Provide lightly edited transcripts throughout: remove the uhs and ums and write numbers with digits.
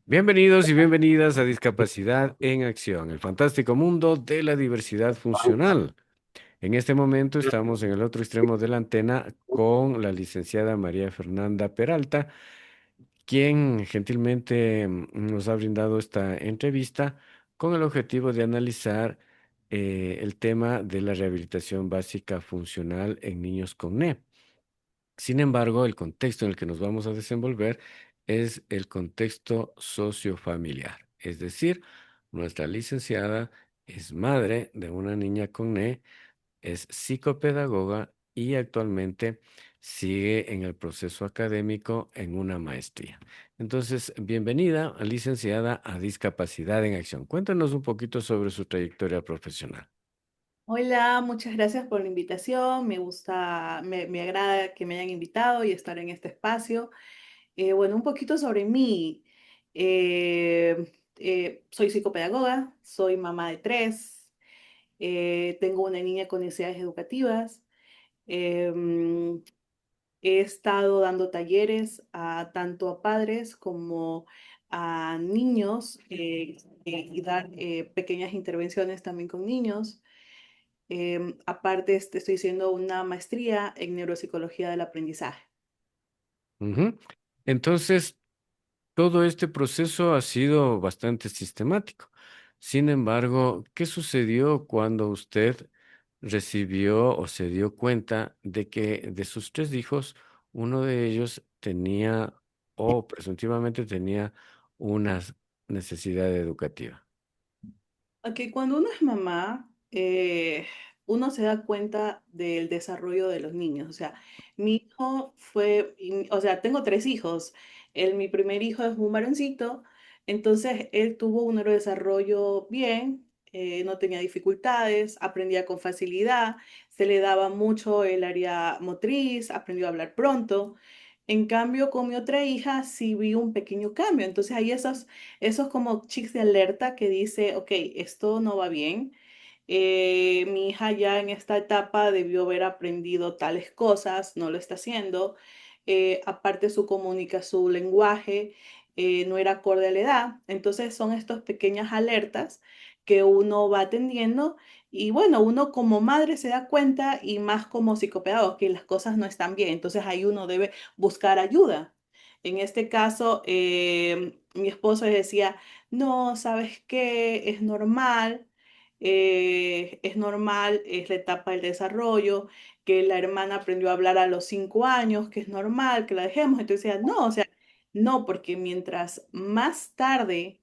Bienvenidos y bienvenidas a Discapacidad en Acción, el fantástico mundo de la diversidad funcional. En este momento estamos en el otro extremo de la antena con la licenciada María Fernanda Peralta, quien gentilmente nos ha brindado esta entrevista con el objetivo de analizar el tema de la rehabilitación básica funcional en niños con NE. Sin embargo, el contexto en el que nos vamos a desenvolver es el contexto sociofamiliar. Es decir, nuestra licenciada es madre de una niña con NE, es psicopedagoga y actualmente sigue en el proceso académico en una maestría. Entonces, bienvenida, licenciada, a Discapacidad en Acción. Cuéntanos un poquito sobre su trayectoria profesional. Hola, muchas gracias por la invitación. Me gusta, me agrada que me hayan invitado y estar en este espacio. Bueno, un poquito sobre mí. Soy psicopedagoga, soy mamá de tres, tengo una niña con necesidades educativas. em, He estado dando talleres tanto a padres como a niños y dar pequeñas intervenciones también con niños. Aparte, estoy haciendo una maestría en neuropsicología del aprendizaje. Ujú. Entonces, todo este proceso ha sido bastante sistemático. Sin embargo, ¿qué sucedió cuando usted recibió o se dio cuenta de que de sus tres hijos, uno de ellos tenía o presuntivamente tenía una necesidad educativa? Ok, cuando uno es mamá, uno se da cuenta del desarrollo de los niños. O sea, mi hijo fue, o sea, tengo tres hijos. Mi primer hijo es un varoncito, entonces él tuvo un neurodesarrollo bien, no tenía dificultades, aprendía con facilidad, se le daba mucho el área motriz, aprendió a hablar pronto. En cambio, con mi otra hija sí vi un pequeño cambio. Entonces, hay esos como chics de alerta que dice, ok, esto no va bien. Mi hija ya en esta etapa debió haber aprendido tales cosas, no lo está haciendo. Aparte su lenguaje no era acorde a la edad. Entonces son estas pequeñas alertas que uno va atendiendo y bueno, uno como madre se da cuenta y más como psicopedagogo que las cosas no están bien. Entonces ahí uno debe buscar ayuda. En este caso, mi esposo decía, no, ¿sabes qué? Es normal, es la etapa del desarrollo, que la hermana aprendió a hablar a los 5 años, que es normal, que la dejemos. Entonces decía, no, o sea, no, porque mientras más tarde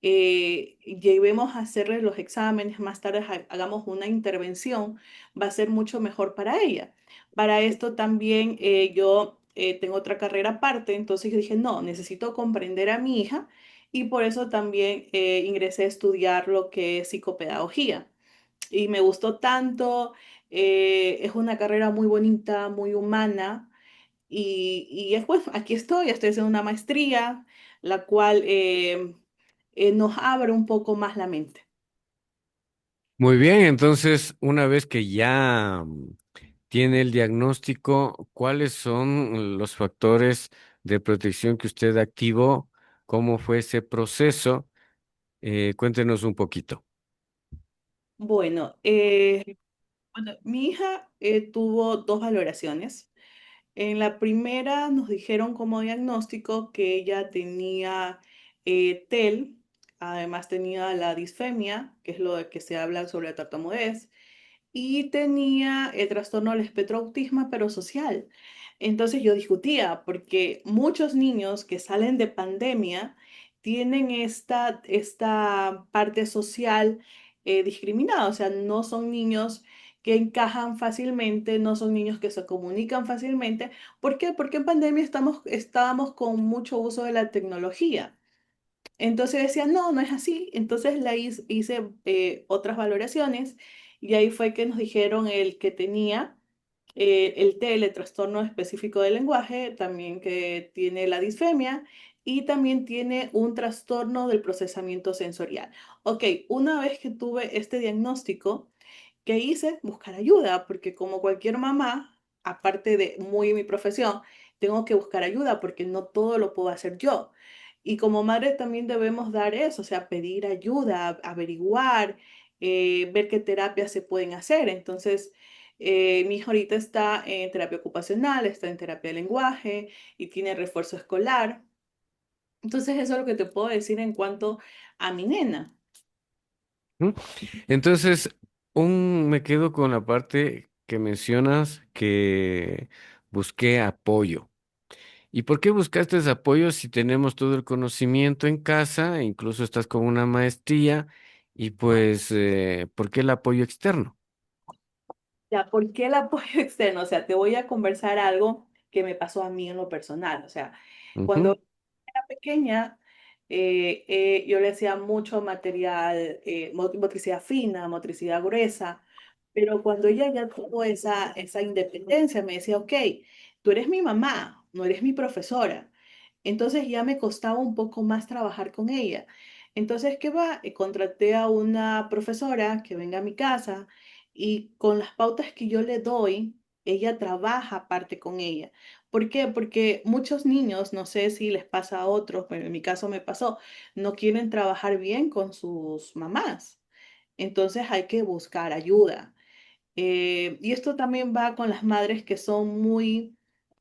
llevemos a hacerle los exámenes, más tarde hagamos una intervención, va a ser mucho mejor para ella. Para esto también yo tengo otra carrera aparte, entonces yo dije, no, necesito comprender a mi hija y por eso también ingresé a estudiar lo que es psicopedagogía. Y me gustó tanto, es una carrera muy bonita, muy humana. Y es, bueno, aquí estoy haciendo una maestría, la cual nos abre un poco más la mente. Muy bien, entonces, una vez que ya tiene el diagnóstico, ¿cuáles son los factores de protección que usted activó? ¿Cómo fue ese proceso? Cuéntenos un poquito. Bueno, bueno, mi hija tuvo dos valoraciones. En la primera nos dijeron como diagnóstico que ella tenía TEL, además tenía la disfemia, que es lo de que se habla sobre la tartamudez, y tenía el trastorno del espectro autismo, pero social. Entonces yo discutía, porque muchos niños que salen de pandemia tienen esta parte social discriminada, o sea, no son niños que encajan fácilmente, no son niños que se comunican fácilmente. ¿Por qué? Porque en pandemia estábamos con mucho uso de la tecnología. Entonces decía, no, no es así. Entonces hice otras valoraciones y ahí fue que nos dijeron el que tenía el TEL, el trastorno específico del lenguaje, también que tiene la disfemia y también tiene un trastorno del procesamiento sensorial. Ok, una vez que tuve este diagnóstico, ¿qué hice? Buscar ayuda, porque como cualquier mamá, aparte de muy mi profesión, tengo que buscar ayuda porque no todo lo puedo hacer yo. Y como madre también debemos dar eso, o sea, pedir ayuda, averiguar, ver qué terapias se pueden hacer. Entonces, mi hija ahorita está en terapia ocupacional, está en terapia de lenguaje y tiene refuerzo escolar. Entonces, eso es lo que te puedo decir en cuanto a mi nena. ¿Mm? Entonces, me quedo con la parte que mencionas que busqué apoyo. ¿Y por qué buscaste ese apoyo si tenemos todo el conocimiento en casa, e incluso estás con una maestría, y pues, ¿por qué el apoyo externo? Ya, ¿por qué el apoyo externo? O sea, te voy a conversar algo que me pasó a mí en lo personal. O sea, Ujú. cuando era pequeña, yo le hacía mucho material, motricidad fina, motricidad gruesa, pero cuando ella ya tuvo esa independencia, me decía, ok, tú eres mi mamá, no eres mi profesora. Entonces ya me costaba un poco más trabajar con ella. Entonces, ¿qué va? Contraté a una profesora que venga a mi casa y con las pautas que yo le doy, ella trabaja aparte con ella. ¿Por qué? Porque muchos niños, no sé si les pasa a otros, pero en mi caso me pasó, no quieren trabajar bien con sus mamás. Entonces hay que buscar ayuda. Y esto también va con las madres que son muy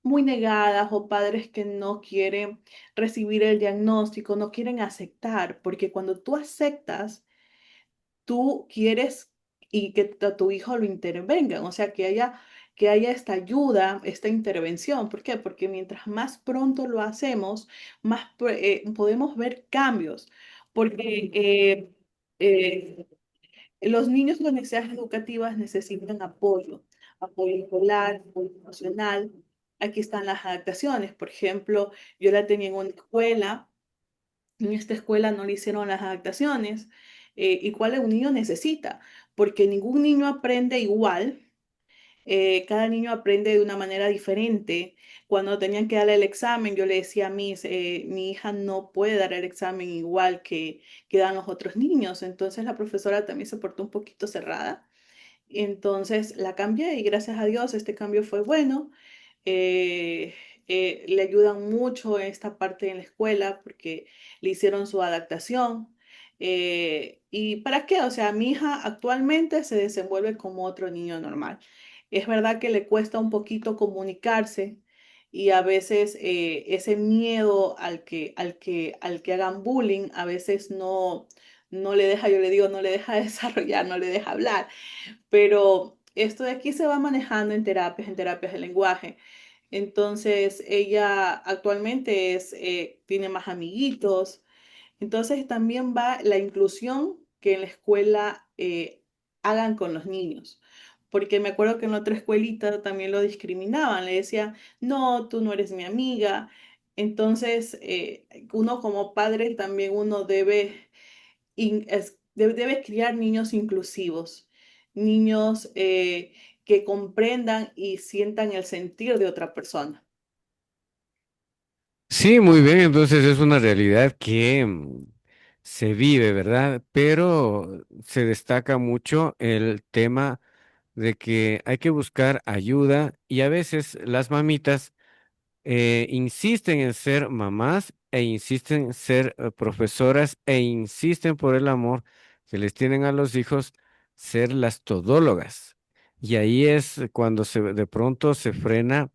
negadas o padres que no quieren recibir el diagnóstico, no quieren aceptar, porque cuando tú aceptas, tú quieres y que tu hijo lo intervenga, o sea, que haya esta ayuda, esta intervención. ¿Por qué? Porque mientras más pronto lo hacemos, más podemos ver cambios, porque los niños con necesidades educativas necesitan apoyo, apoyo escolar, apoyo emocional. Aquí están las adaptaciones. Por ejemplo, yo la tenía en una escuela, en esta escuela no le hicieron las adaptaciones. ¿Y cuál un niño necesita? Porque ningún niño aprende igual, cada niño aprende de una manera diferente. Cuando tenían que darle el examen, yo le decía a mi hija no puede dar el examen igual que dan los otros niños. Entonces la profesora también se portó un poquito cerrada. Entonces la cambié y gracias a Dios este cambio fue bueno. eh, Le ayudan mucho en esta parte en la escuela porque le hicieron su adaptación. ¿Y para qué? O sea, mi hija actualmente se desenvuelve como otro niño normal. Es verdad que le cuesta un poquito comunicarse y a veces ese miedo al que hagan bullying, a veces no le deja, yo le digo, no le deja desarrollar, no le deja hablar. Pero esto de aquí se va manejando en terapias de lenguaje. Entonces, ella actualmente tiene más amiguitos. Entonces, también va la inclusión que en la escuela hagan con los niños. Porque me acuerdo que en otra escuelita también lo discriminaban. Le decían, no, tú no eres mi amiga. Entonces, uno como padre también uno debe criar niños inclusivos, niños que comprendan y sientan el sentir de otra persona. Sí, muy bien, entonces es una realidad que se vive, ¿verdad? Pero se destaca mucho el tema de que hay que buscar ayuda y a veces las mamitas insisten en ser mamás e insisten en ser profesoras e insisten por el amor que les tienen a los hijos ser las todólogas. Y ahí es cuando de pronto se frena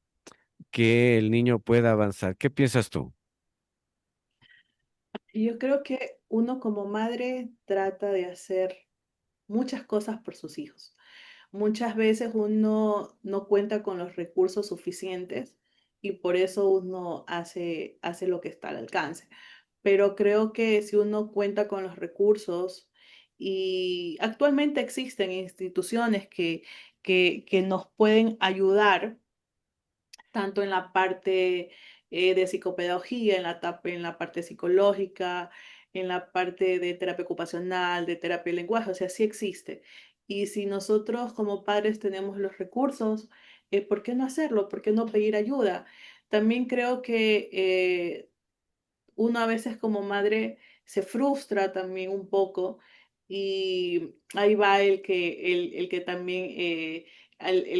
que el niño pueda avanzar. ¿Qué piensas tú? Y yo creo que uno como madre trata de hacer muchas cosas por sus hijos. Muchas veces uno no cuenta con los recursos suficientes y por eso uno hace lo que está al alcance. Pero creo que si uno cuenta con los recursos y actualmente existen instituciones que nos pueden ayudar tanto en la parte de psicopedagogía, en la parte psicológica, en la parte de terapia ocupacional, de terapia de lenguaje, o sea, sí existe. Y si nosotros como padres tenemos los recursos, ¿por qué no hacerlo? ¿Por qué no pedir ayuda? También creo que uno a veces como madre se frustra también un poco y ahí va el que también,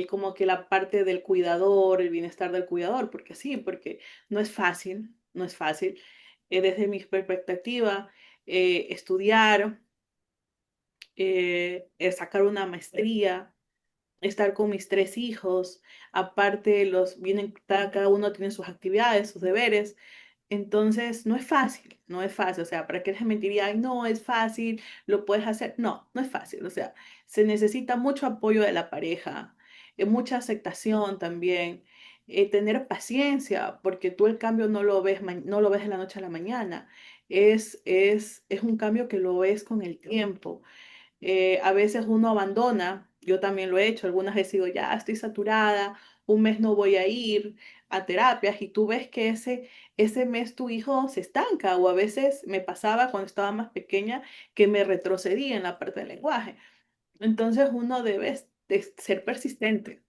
como que la parte del cuidador, el bienestar del cuidador, porque sí, porque no es fácil, no es fácil. desde mi perspectiva, estudiar, sacar una maestría, estar con mis tres hijos, aparte cada uno tiene sus actividades, sus deberes. Entonces, no es fácil, no es fácil. O sea, ¿para qué les mentiría? Ay, no, es fácil, lo puedes hacer. No, no es fácil. O sea, se necesita mucho apoyo de la pareja, mucha aceptación también, tener paciencia, porque tú el cambio no lo ves, no lo ves de la noche a la mañana. Es un cambio que lo ves con el tiempo. A veces uno abandona, yo también lo he hecho, algunas veces digo, ya estoy saturada, un mes no voy a ir a terapias y tú ves que ese mes tu hijo se estanca o a veces me pasaba cuando estaba más pequeña que me retrocedía en la parte del lenguaje. Entonces uno debe de ser persistente,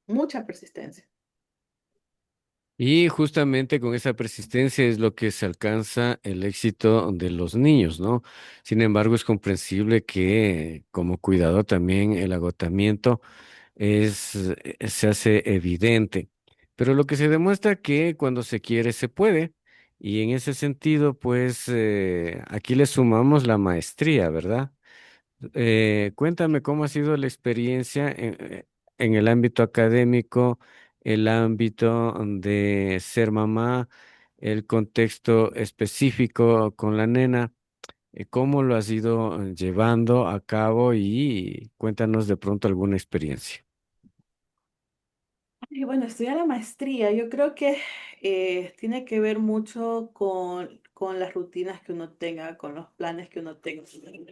mucha persistencia. Y justamente con esa persistencia es lo que se alcanza el éxito de los niños, ¿no? Sin embargo, es comprensible que como cuidador también el agotamiento se hace evidente. Pero lo que se demuestra que cuando se quiere se puede. Y en ese sentido, pues aquí le sumamos la maestría, ¿verdad? Cuéntame cómo ha sido la experiencia en el ámbito académico, el ámbito de ser mamá, el contexto específico con la nena, cómo lo has ido llevando a cabo y cuéntanos de pronto alguna experiencia. Y bueno, estudiar la maestría, yo creo que tiene que ver mucho con las rutinas que uno tenga, con los planes que uno tenga.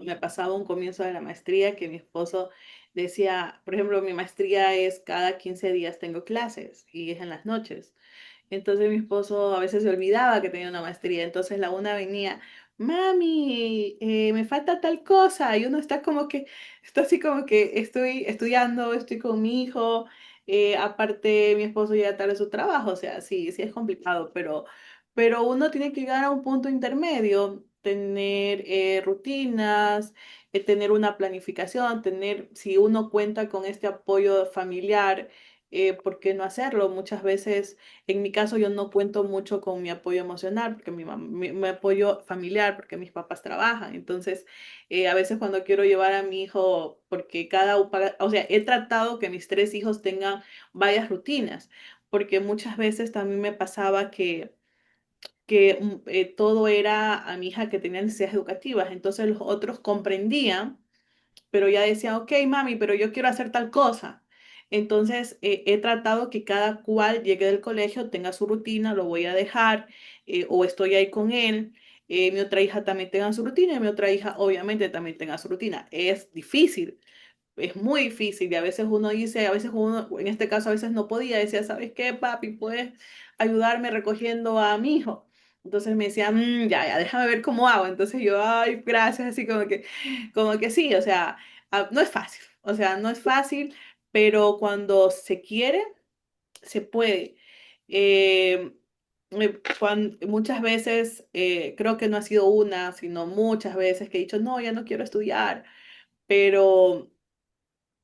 Me pasaba un comienzo de la maestría que mi esposo decía, por ejemplo, mi maestría es cada 15 días tengo clases y es en las noches. Entonces mi esposo a veces se olvidaba que tenía una maestría. Entonces la una venía, mami, me falta tal cosa. Y uno está como que, está así como que estoy estudiando, estoy con mi hijo. Aparte, mi esposo llega tarde a su trabajo. O sea, sí, sí es complicado, pero uno tiene que llegar a un punto intermedio, tener rutinas, tener una planificación, tener, si uno cuenta con este apoyo familiar, ¿por qué no hacerlo? Muchas veces en mi caso, yo no cuento mucho con mi apoyo emocional, porque mi apoyo familiar, porque mis papás trabajan. Entonces, a veces cuando quiero llevar a mi hijo, porque o sea, he tratado que mis tres hijos tengan varias rutinas, porque muchas veces también me pasaba que todo era a mi hija que tenía necesidades educativas. Entonces, los otros comprendían pero ya decía, ok, mami, pero yo quiero hacer tal cosa. Entonces, he tratado que cada cual llegue del colegio, tenga su rutina, lo voy a dejar, o estoy ahí con él. Mi otra hija también tenga su rutina y mi otra hija obviamente también tenga su rutina. Es difícil, es muy difícil y a veces uno dice, a veces uno, en este caso a veces no podía, decía, ¿sabes qué, papi? ¿Puedes ayudarme recogiendo a mi hijo? Entonces me decía, ya, ya, déjame ver cómo hago. Entonces yo, ay, gracias, así como que sí, o sea, no es fácil, o sea, no es fácil, pero cuando se quiere, se puede. Eh, muchas veces, creo que no ha sido una, sino muchas veces que he dicho, no, ya no quiero estudiar, pero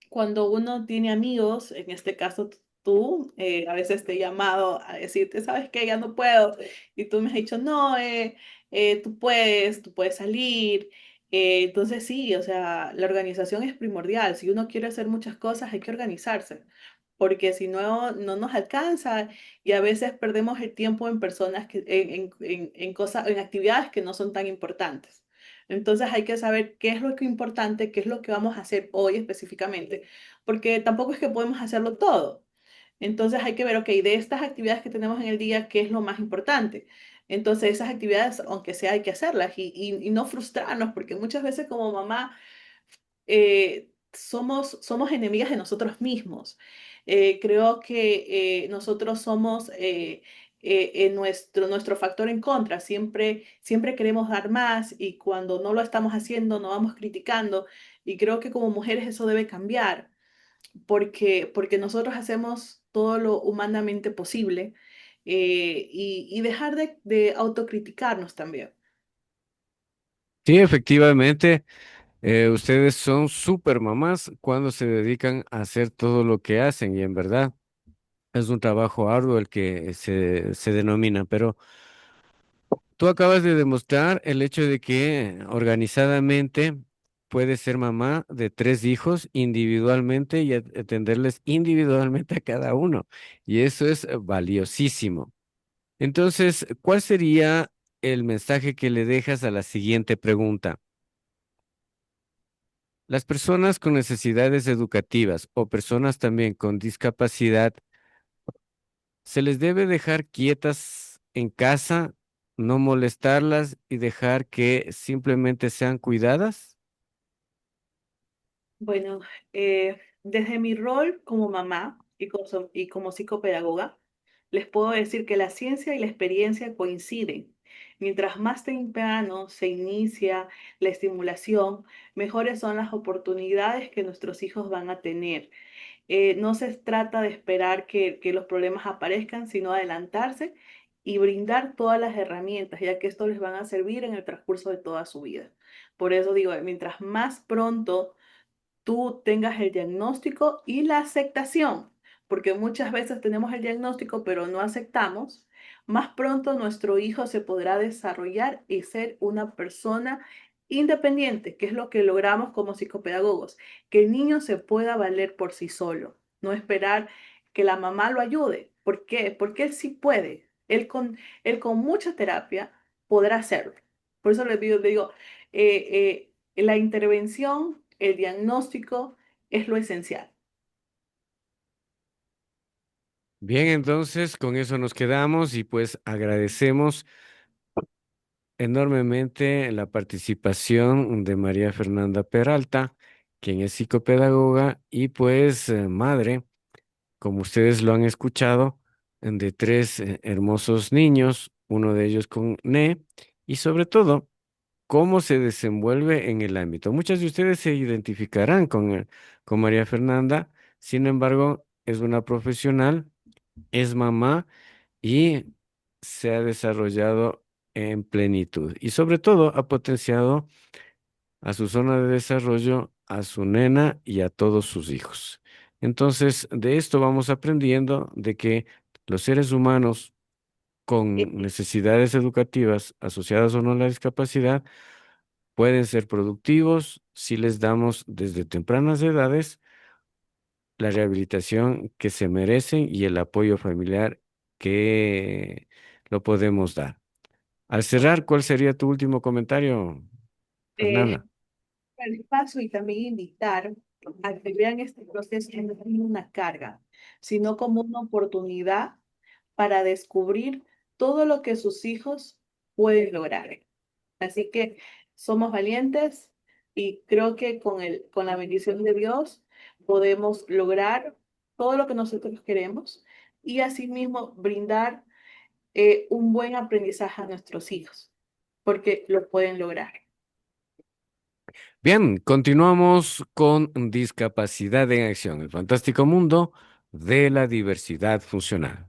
cuando uno tiene amigos, en este caso tú, a veces te he llamado a decirte, ¿sabes qué? Ya no puedo. Y tú me has dicho, no, tú puedes salir. Entonces sí, o sea, la organización es primordial. Si uno quiere hacer muchas cosas, hay que organizarse, porque si no, no nos alcanza y a veces perdemos el tiempo en personas en cosas, en actividades que no son tan importantes. Entonces hay que saber qué es lo que es importante, qué es lo que vamos a hacer hoy específicamente, porque tampoco es que podemos hacerlo todo. Entonces hay que ver, ok, de estas actividades que tenemos en el día, ¿qué es lo más importante? Entonces esas actividades, aunque sea, hay que hacerlas y no frustrarnos, porque muchas veces como mamá somos enemigas de nosotros mismos. Creo que nosotros somos nuestro factor en contra. Siempre queremos dar más y cuando no lo estamos haciendo, nos vamos criticando. Y creo que como mujeres eso debe cambiar, porque nosotros hacemos todo lo humanamente posible y dejar de autocriticarnos también. Sí, efectivamente, ustedes son super mamás cuando se dedican a hacer todo lo que hacen y en verdad es un trabajo arduo el que se denomina, pero Tú acabas de demostrar el hecho de que organizadamente puedes ser mamá de tres hijos individualmente y atenderles individualmente a cada uno. Y eso es valiosísimo. Entonces, ¿cuál sería el mensaje que le dejas a la siguiente pregunta? Las personas con necesidades educativas o personas también con discapacidad, ¿se les debe dejar quietas en casa, no molestarlas y dejar que simplemente sean cuidadas? Bueno, desde mi rol como mamá y como psicopedagoga, les puedo decir que la ciencia y la experiencia coinciden. Mientras más temprano se inicia la estimulación, mejores son las oportunidades que nuestros hijos van a tener. No se trata de esperar que los problemas aparezcan, sino adelantarse y brindar todas las herramientas, ya que esto les van a servir en el transcurso de toda su vida. Por eso digo, mientras más pronto tú tengas el diagnóstico y la aceptación, porque muchas veces tenemos el diagnóstico pero no aceptamos, más pronto nuestro hijo se podrá desarrollar y ser una persona independiente, que es lo que logramos como psicopedagogos, que el niño se pueda valer por sí solo, no esperar que la mamá lo ayude. ¿Por qué? Porque él sí puede, él con mucha terapia podrá hacerlo. Por eso le digo la intervención, el diagnóstico es lo esencial. Bien, entonces con eso nos quedamos y pues agradecemos enormemente la participación de María Fernanda Peralta, quien es psicopedagoga y pues madre, como ustedes lo han escuchado, de tres hermosos niños, uno de ellos con NE, y sobre todo, cómo se desenvuelve en el ámbito. Muchas de ustedes se identificarán con María Fernanda, sin embargo, es una profesional, es mamá y se ha desarrollado en plenitud y sobre todo ha potenciado a su zona de desarrollo, a su nena y a todos sus hijos. Entonces, de esto vamos aprendiendo de que los seres humanos Eh, con necesidades educativas asociadas o no a la discapacidad pueden ser productivos si les damos desde tempranas edades la rehabilitación que se merecen y el apoyo familiar que lo podemos dar. Al cerrar, ¿cuál sería tu último comentario, eh, Fernanda? el espacio y también invitar a que vean este proceso no como una carga, sino como una oportunidad para descubrir todo lo que sus hijos pueden lograr. Así que somos valientes y creo que con la bendición de Dios podemos lograr todo lo que nosotros queremos y asimismo brindar un buen aprendizaje a nuestros hijos, porque lo pueden lograr. Bien, continuamos con Discapacidad en Acción, el fantástico mundo de la diversidad funcional.